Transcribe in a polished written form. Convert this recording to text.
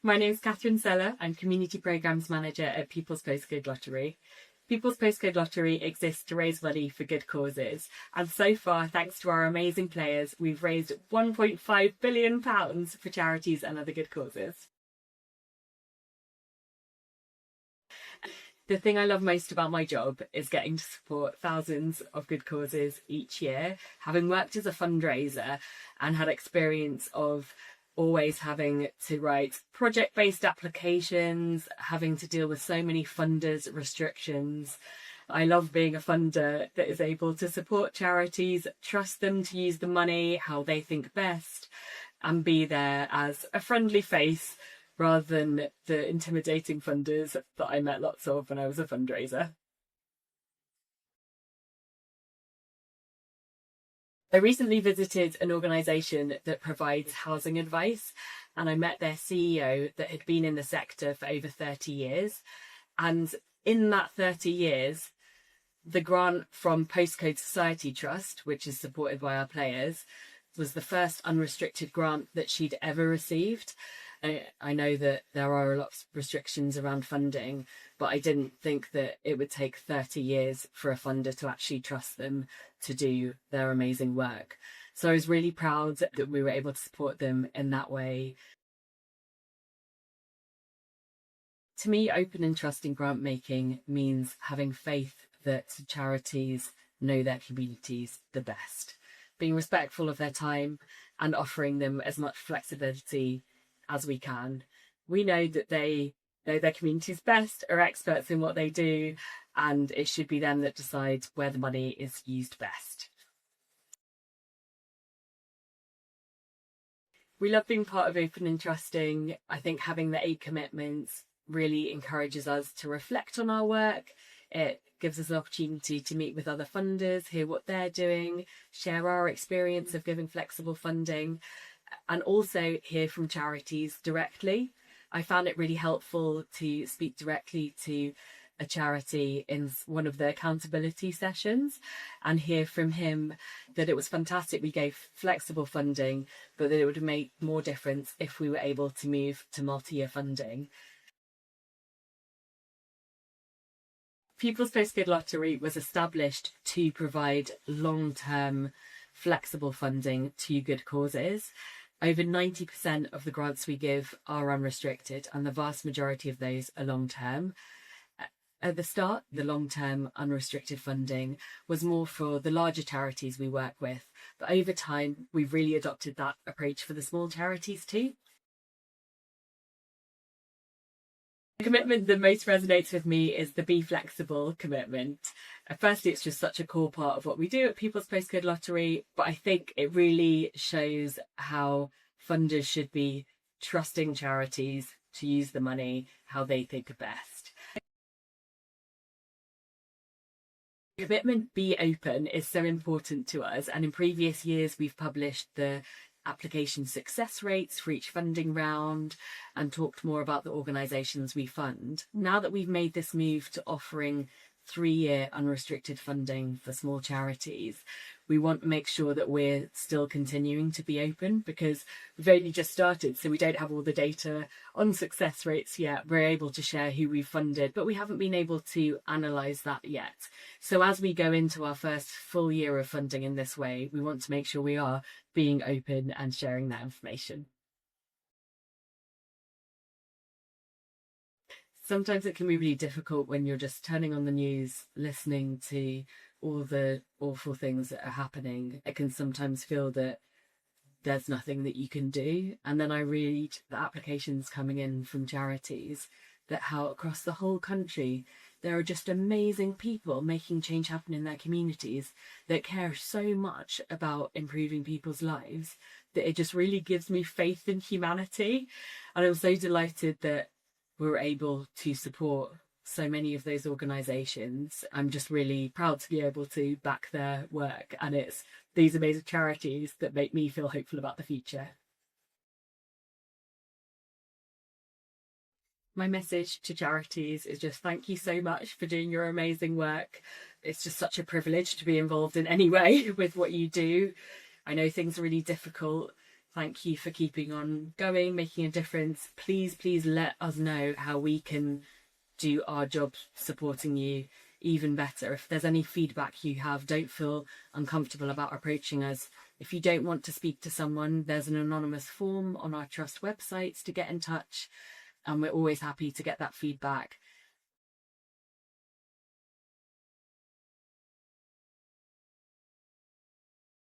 My name is Katherine Sellar. I'm Community Programmes Manager at People's Postcode Lottery. People's Postcode Lottery exists to raise money for good causes, and so far, thanks to our amazing players, we've raised £1.5 billion for charities and other good causes. The thing I love most about my job is getting to support thousands of good causes each year. Having worked as a fundraiser and had experience of always having to write project-based applications, having to deal with so many funders' restrictions, I love being a funder that is able to support charities, trust them to use the money how they think best, and be there as a friendly face rather than the intimidating funders that I met lots of when I was a fundraiser. I recently visited an organisation that provides housing advice, and I met their CEO that had been in the sector for over 30 years. And in that 30 years, the grant from Postcode Society Trust, which is supported by our players, was the first unrestricted grant that she'd ever received. I know that there are a lot of restrictions around funding, but I didn't think that it would take 30 years for a funder to actually trust them to do their amazing work. So I was really proud that we were able to support them in that way. To me, open and trusting grant making means having faith that charities know their communities the best, being respectful of their time and offering them as much flexibility as we can. We know that they know their communities best, are experts in what they do, and it should be them that decide where the money is used best. We love being part of Open and Trusting. I think having the 8 commitments really encourages us to reflect on our work. It gives us an opportunity to meet with other funders, hear what they're doing, share our experience of giving flexible funding, and also hear from charities directly. I found it really helpful to speak directly to a charity in one of the accountability sessions and hear from him that it was fantastic we gave flexible funding, but that it would make more difference if we were able to move to multi-year funding. People's Postcode Lottery was established to provide long-term flexible funding to good causes. Over 90% of the grants we give are unrestricted, and the vast majority of those are long-term. At the start, the long-term unrestricted funding was more for the larger charities we work with, but over time we've really adopted that approach for the small charities too. The commitment that most resonates with me is the Be Flexible commitment. Firstly, it's just such a core part of what we do at People's Postcode Lottery, but I think it really shows how funders should be trusting charities to use the money how they think are best. The commitment Be Open is so important to us, and in previous years we've published the application success rates for each funding round and talked more about the organisations we fund. Now that we've made this move to offering 3-year unrestricted funding for small charities, we want to make sure that we're still continuing to be open, because we've only just started, so we don't have all the data on success rates yet. We're able to share who we've funded, but we haven't been able to analyse that yet. So as we go into our first full year of funding in this way, we want to make sure we are being open and sharing that information. Sometimes it can be really difficult when you're just turning on the news, listening to all the awful things that are happening. It can sometimes feel that there's nothing that you can do. And then I read the applications coming in from charities that how across the whole country there are just amazing people making change happen in their communities that care so much about improving people's lives that it just really gives me faith in humanity. And I'm so delighted that we're able to support so many of those organisations. I'm just really proud to be able to back their work, and it's these amazing charities that make me feel hopeful about the future. My message to charities is just thank you so much for doing your amazing work. It's just such a privilege to be involved in any way with what you do. I know things are really difficult, Thank you for keeping on going, making a difference. Please let us know how we can do our job supporting you even better. If there's any feedback you have, don't feel uncomfortable about approaching us. If you don't want to speak to someone, there's an anonymous form on our trust websites to get in touch, and we're always happy to get that feedback.